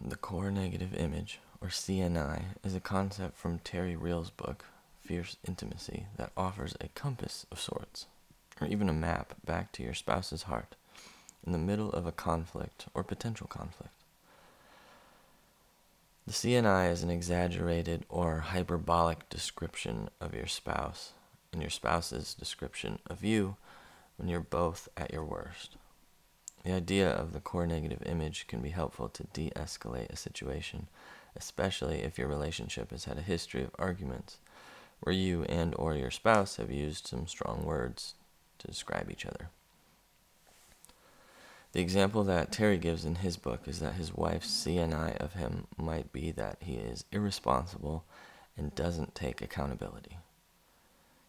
The core negative image, or CNI, is a concept from Terry Reil's book, Fierce Intimacy, that offers a compass of sorts, or even a map back to your spouse's heart, in the middle of a conflict or potential conflict. The CNI is an exaggerated or hyperbolic description of your spouse, and your spouse's description of you when you're both at your worst. The idea of the core negative image can be helpful to de-escalate a situation, especially if your relationship has had a history of arguments where you and or your spouse have used some strong words to describe each other. The example that Terry gives in his book is that his wife's CNI of him might be that he is irresponsible and doesn't take accountability.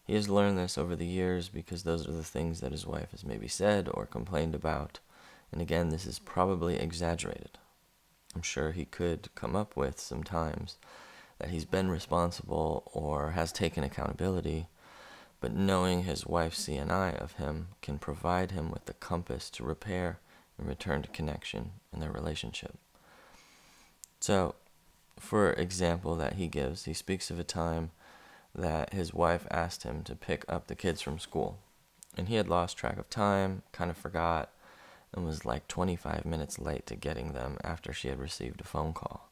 He has learned this over the years because those are the things that his wife has maybe said or complained about, and again, this is probably exaggerated. I'm sure he could come up with some times that he's been responsible or has taken accountability, but knowing his wife's CNI of him can provide him with the compass to repair and return to connection in their relationship. So, for example that he gives, he speaks of a time that his wife asked him to pick up the kids from school, and he had lost track of time, kind of forgot, and was like 25 minutes late to getting them after she had received a phone call.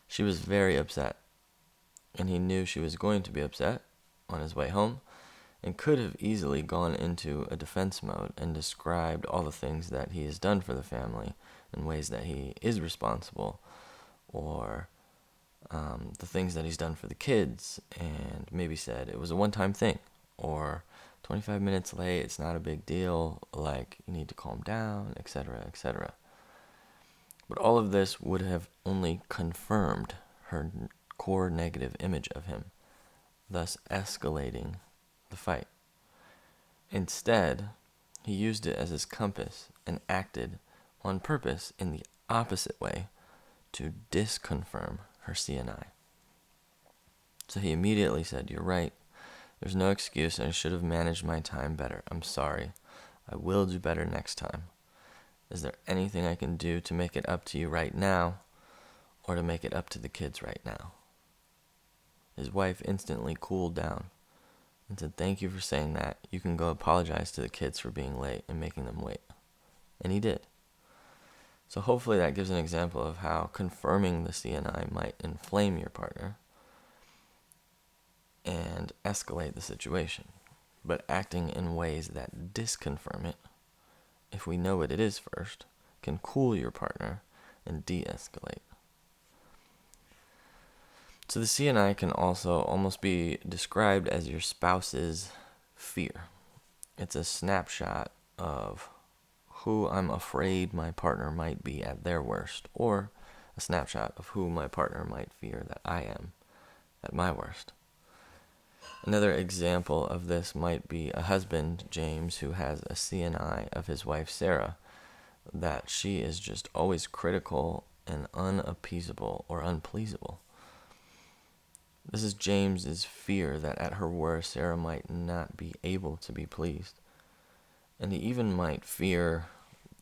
She was very upset, and he knew she was going to be upset on his way home, and could have easily gone into a defense mode and described all the things that he has done for the family in ways that he is responsible, or the things that he's done for the kids, and maybe said it was a one-time thing, or 25 minutes late, it's not a big deal, like you need to calm down, etc., etc. But all of this would have only confirmed her core negative image of him, thus escalating the fight. Instead, he used it as his compass and acted on purpose in the opposite way to disconfirm her CNI. So he immediately said, "You're right. There's no excuse, and I should have managed my time better. I'm sorry. I will do better next time. Is there anything I can do to make it up to you right now, or to make it up to the kids right now?" His wife instantly cooled down and said, "Thank you for saying that. You can go apologize to the kids for being late and making them wait." And he did. So hopefully that gives an example of how confirming the CNI might inflame your partner and escalate the situation, but acting in ways that disconfirm it, if we know what it is first, can cool your partner and de-escalate. So the CNI can also almost be described as your spouse's fear. It's a snapshot of who I'm afraid my partner might be at their worst, or a snapshot of who my partner might fear that I am at my worst. Another example of this might be a husband, James, who has a CNI of his wife, Sarah, that she is just always critical and unappeasable or unpleasable. This is James's fear that at her worst, Sarah might not be able to be pleased. And he even might fear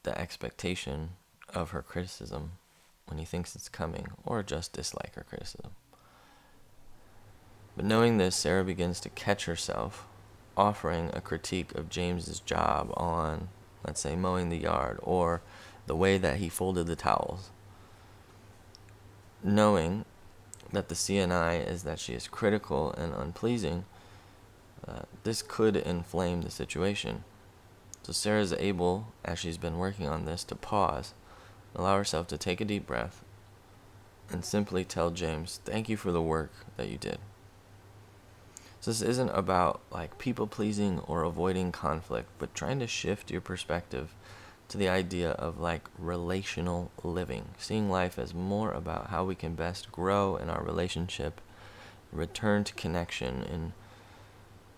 the expectation of her criticism when he thinks it's coming, or just dislike her criticism. But knowing this, Sarah begins to catch herself offering a critique of James's job on, let's say, mowing the yard, or the way that he folded the towels. Knowing that the CNI is that she is critical and unpleasing, this could inflame the situation. So Sarah's able, as she's been working on this, to pause, allow herself to take a deep breath, and simply tell James, "Thank you for the work that you did." So this isn't about like people pleasing or avoiding conflict, but trying to shift your perspective to the idea of like relational living, seeing life as more about how we can best grow in our relationship, return to connection and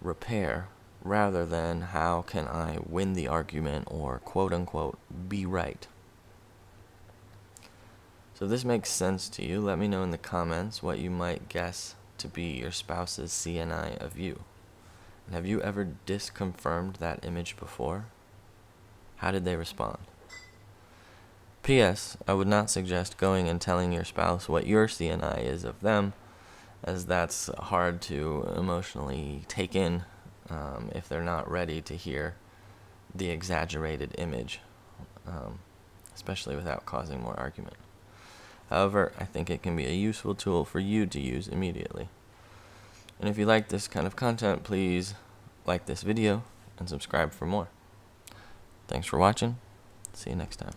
repair, rather than how can I win the argument or quote unquote be right. So if this makes sense to you, let me know in the comments what you might guess to be your spouse's CNI of you. And have you ever disconfirmed that image before? How did they respond? P.S. I would not suggest going and telling your spouse what your CNI is of them, as that's hard to emotionally take in if they're not ready to hear the exaggerated image, especially without causing more argument. However, I think it can be a useful tool for you to use immediately. And if you like this kind of content, please like this video and subscribe for more. Thanks for watching. See you next time.